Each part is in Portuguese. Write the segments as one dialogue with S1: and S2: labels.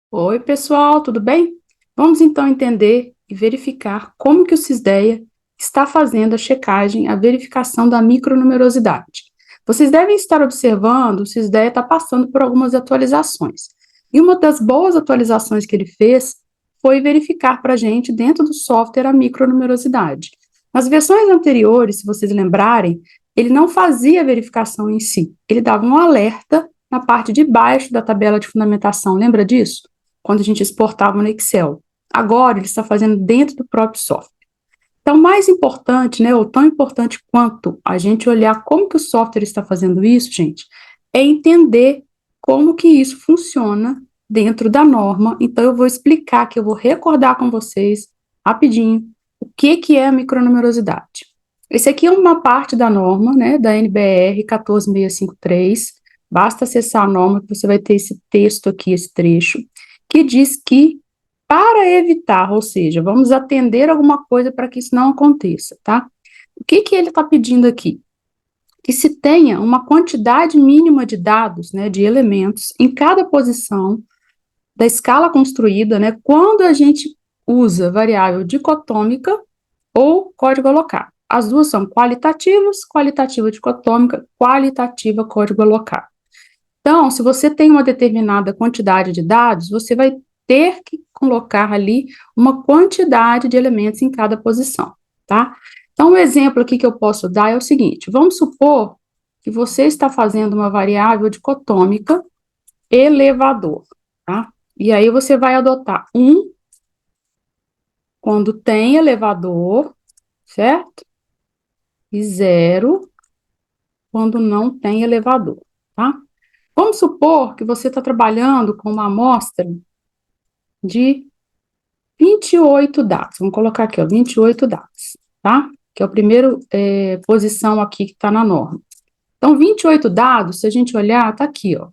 S1: Oi, pessoal, tudo bem? Vamos então entender e verificar como que o Sisdeia está fazendo a checagem, a verificação da micronumerosidade. Vocês devem estar observando, o Sisdeia está passando por algumas atualizações. E uma das boas atualizações que ele fez foi verificar para a gente, dentro do software, a micronumerosidade. Nas versões anteriores, se vocês lembrarem, ele não fazia a verificação em si, ele dava um alerta na parte de baixo da tabela de fundamentação, lembra disso? Quando a gente exportava no Excel. Agora, ele está fazendo dentro do próprio software. Então, mais importante, né, ou tão importante quanto a gente olhar como que o software está fazendo isso, gente, é entender como que isso funciona dentro da norma. Então, eu vou explicar aqui, eu vou recordar com vocês, rapidinho, o que que é a micronumerosidade. Esse aqui é uma parte da norma, né, da NBR 14653, basta acessar a norma que você vai ter esse texto aqui, esse trecho, que diz que para evitar, ou seja, vamos atender alguma coisa para que isso não aconteça, tá? O que que ele está pedindo aqui? Que se tenha uma quantidade mínima de dados, né, de elementos em cada posição da escala construída, né, quando a gente usa variável dicotômica ou código alocado. As duas são qualitativas, qualitativa dicotômica, qualitativa código alocado. Então, se você tem uma determinada quantidade de dados, você vai ter que colocar ali uma quantidade de elementos em cada posição, tá? Então, um exemplo aqui que eu posso dar é o seguinte: vamos supor que você está fazendo uma variável dicotômica elevador, tá? E aí você vai adotar um quando tem elevador, certo? E zero quando não tem elevador, tá? Vamos supor que você está trabalhando com uma amostra de 28 dados. Vamos colocar aqui, ó, 28 dados, tá? Que é a primeira posição aqui que está na norma. Então, 28 dados, se a gente olhar, tá aqui, ó.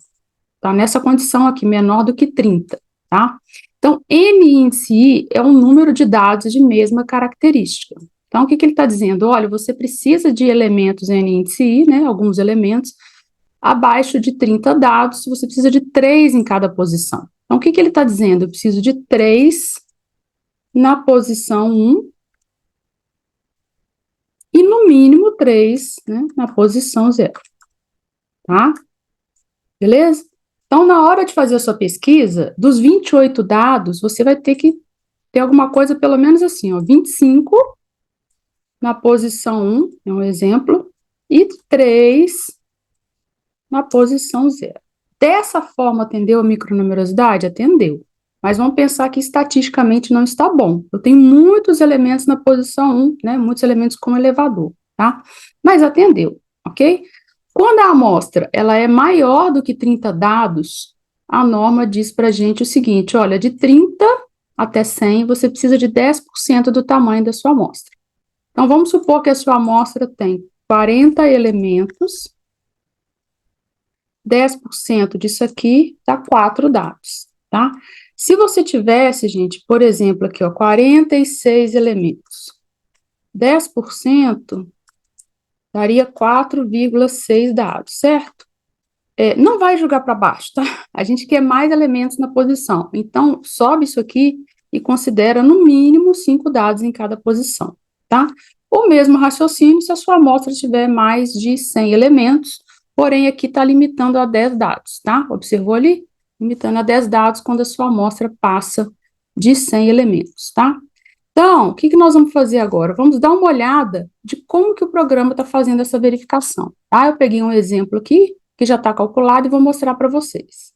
S1: Tá nessa condição aqui, menor do que 30, tá? Então, N índice I é um número de dados de mesma característica. Então, o que que ele está dizendo? Olha, você precisa de elementos N índice I, né? Alguns elementos, abaixo de 30 dados, você precisa de 3 em cada posição. Então, o que que ele está dizendo? Eu preciso de 3 na posição 1 e no mínimo 3, né, na posição 0, tá? Beleza? Então, na hora de fazer a sua pesquisa, dos 28 dados, você vai ter que ter alguma coisa pelo menos assim, ó, 25 na posição 1, é um exemplo, e 3 na posição 0. Dessa forma, atendeu a micronumerosidade? Atendeu. Mas vamos pensar que estatisticamente não está bom. Eu tenho muitos elementos na posição 1, né? Muitos elementos como elevador, tá? Mas atendeu, ok? Quando a amostra ela é maior do que 30 dados, a norma diz para a gente o seguinte: olha, de 30 até 100, você precisa de 10% do tamanho da sua amostra. Então, vamos supor que a sua amostra tem 40 elementos, 10% disso aqui dá 4 dados, tá? Se você tivesse, gente, por exemplo, aqui, ó, 46 elementos, 10% daria 4,6 dados, certo? Não vai jogar para baixo, tá? A gente quer mais elementos na posição. Então, sobe isso aqui e considera no mínimo 5 dados em cada posição, tá? O mesmo raciocínio se a sua amostra tiver mais de 100 elementos, porém aqui está limitando a 10 dados, tá? Observou ali? Limitando a 10 dados quando a sua amostra passa de 100 elementos, tá? Então, o que que nós vamos fazer agora? Vamos dar uma olhada de como que o programa está fazendo essa verificação, tá? Eu peguei um exemplo aqui, que já está calculado, e vou mostrar para vocês.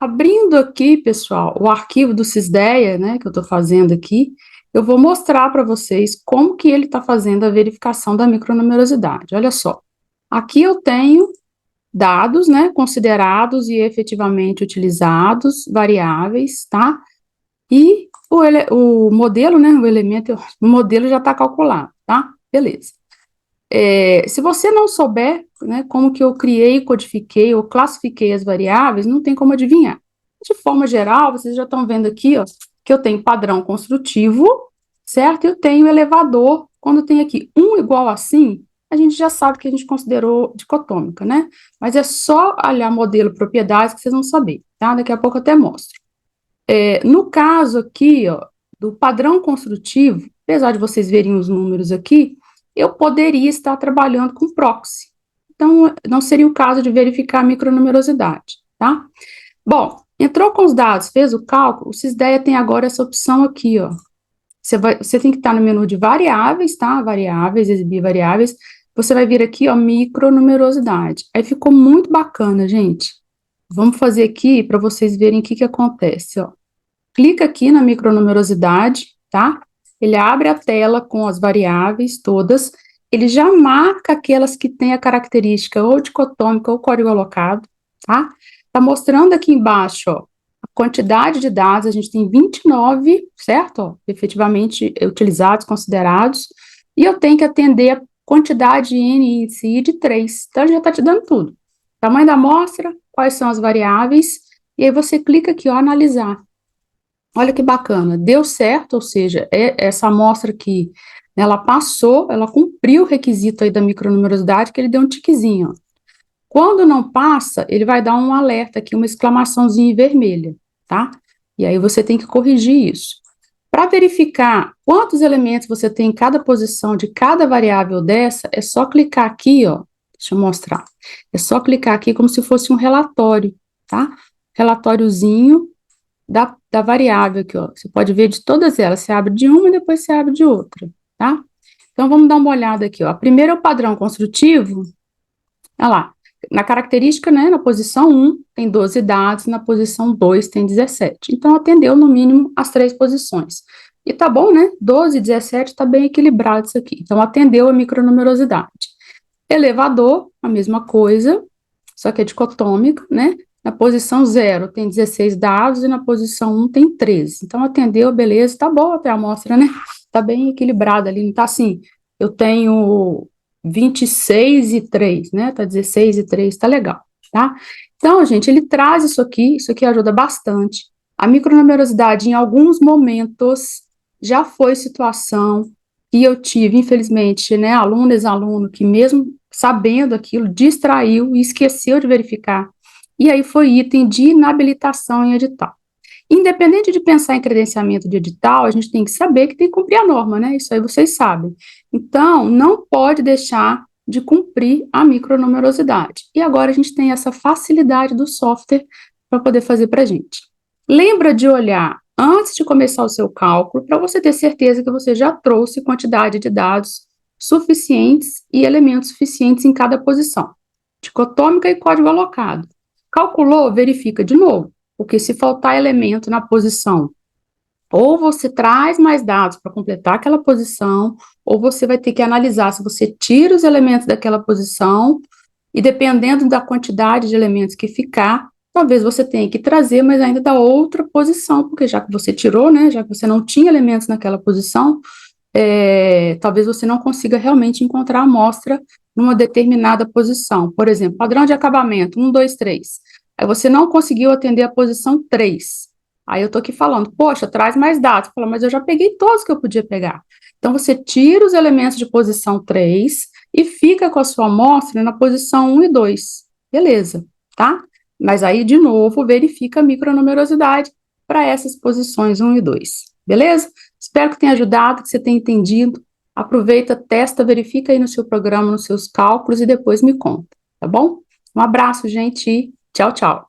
S1: Abrindo aqui, pessoal, o arquivo do Sisdeia, né, que eu estou fazendo aqui, eu vou mostrar para vocês como que ele está fazendo a verificação da micronumerosidade. Olha só, aqui eu tenho dados, né, considerados e efetivamente utilizados, variáveis, tá? E o modelo, né, o modelo já está calculado, tá? Beleza. Se você não souber, né, como que eu criei, codifiquei ou classifiquei as variáveis, não tem como adivinhar. De forma geral, vocês já estão vendo aqui, ó, que eu tenho padrão construtivo, certo? E eu tenho elevador. Quando tem aqui um igual assim, a gente já sabe que a gente considerou dicotômica, né? Mas é só olhar modelo propriedades que vocês vão saber, tá? Daqui a pouco eu até mostro. No caso aqui, ó, do padrão construtivo, apesar de vocês verem os números aqui, eu poderia estar trabalhando com proxy. Então, não seria o caso de verificar a micronumerosidade, tá? Bom, entrou com os dados, fez o cálculo, o Sysdeia tem agora essa opção aqui, ó. Você tem que estar no menu de variáveis, tá? Variáveis, exibir variáveis. Você vai vir aqui, ó, micronumerosidade. Aí ficou muito bacana, gente. Vamos fazer aqui para vocês verem o que acontece, ó. Clica aqui na micronumerosidade, tá? Ele abre a tela com as variáveis todas. Ele já marca aquelas que têm a característica ou dicotômica ou código alocado, tá? Tá mostrando aqui embaixo, ó, a quantidade de dados, a gente tem 29, certo? Ó, efetivamente utilizados, considerados, e eu tenho que atender a quantidade N, índice I de 3. Então, ele já está te dando tudo. Tamanho da amostra, quais são as variáveis, e aí você clica aqui, ó, analisar. Olha que bacana, deu certo, ou seja, essa amostra aqui, ela passou, ela cumpriu o requisito aí da micronumerosidade, que ele deu um tiquezinho, ó. Quando não passa, ele vai dar um alerta aqui, uma exclamaçãozinha vermelha, tá? E aí você tem que corrigir isso. Para verificar quantos elementos você tem em cada posição de cada variável dessa, é só clicar aqui, ó, deixa eu mostrar. É só clicar aqui como se fosse um relatório, tá? Relatóriozinho da variável aqui, ó. Você pode ver de todas elas, você abre de uma e depois você abre de outra, tá? Então, vamos dar uma olhada aqui, ó. A primeira é o padrão construtivo. Olha lá. Na característica, né, na posição 1 tem 12 dados, na posição 2 tem 17. Então, atendeu no mínimo as 3 posições. E tá bom, né? 12 e 17 tá bem equilibrado isso aqui. Então, atendeu a micronumerosidade. Elevador, a mesma coisa, só que é dicotômica, né? Na posição 0 tem 16 dados e na posição 1 tem 13. Então, atendeu, beleza, tá boa até a amostra, né? Tá bem equilibrada ali, não tá assim, eu tenho 26 e 3, né? Tá 16 e 3, tá legal, tá? Então, gente, ele traz isso aqui ajuda bastante. A micronumerosidade, em alguns momentos, já foi situação que eu tive, infelizmente, né, aluno, ex-aluno, que mesmo sabendo aquilo, distraiu e esqueceu de verificar. E aí foi item de inabilitação em edital. Independente de pensar em credenciamento de edital, a gente tem que saber que tem que cumprir a norma, né? Isso aí vocês sabem. Então, não pode deixar de cumprir a micronumerosidade. E agora a gente tem essa facilidade do software para poder fazer para a gente. Lembra de olhar antes de começar o seu cálculo, para você ter certeza que você já trouxe quantidade de dados suficientes e elementos suficientes em cada posição. Dicotômica e código alocado. Calculou, verifica de novo, porque se faltar elemento na posição, ou você traz mais dados para completar aquela posição, ou você vai ter que analisar se você tira os elementos daquela posição, e dependendo da quantidade de elementos que ficar, talvez você tenha que trazer, mas ainda da outra posição, porque já que você tirou, né, já que você não tinha elementos naquela posição, talvez você não consiga realmente encontrar a amostra numa determinada posição. Por exemplo, padrão de acabamento, 1, 2, 3. Aí você não conseguiu atender a posição 3. Aí eu estou aqui falando, poxa, traz mais dados. Fala, mas eu já peguei todos que eu podia pegar. Então, você tira os elementos de posição 3 e fica com a sua amostra na posição 1 e 2. Beleza, tá? Mas aí, de novo, verifica a micronumerosidade para essas posições 1 e 2. Beleza? Espero que tenha ajudado, que você tenha entendido. Aproveita, testa, verifica aí no seu programa, nos seus cálculos e depois me conta, tá bom? Um abraço, gente, e tchau, tchau.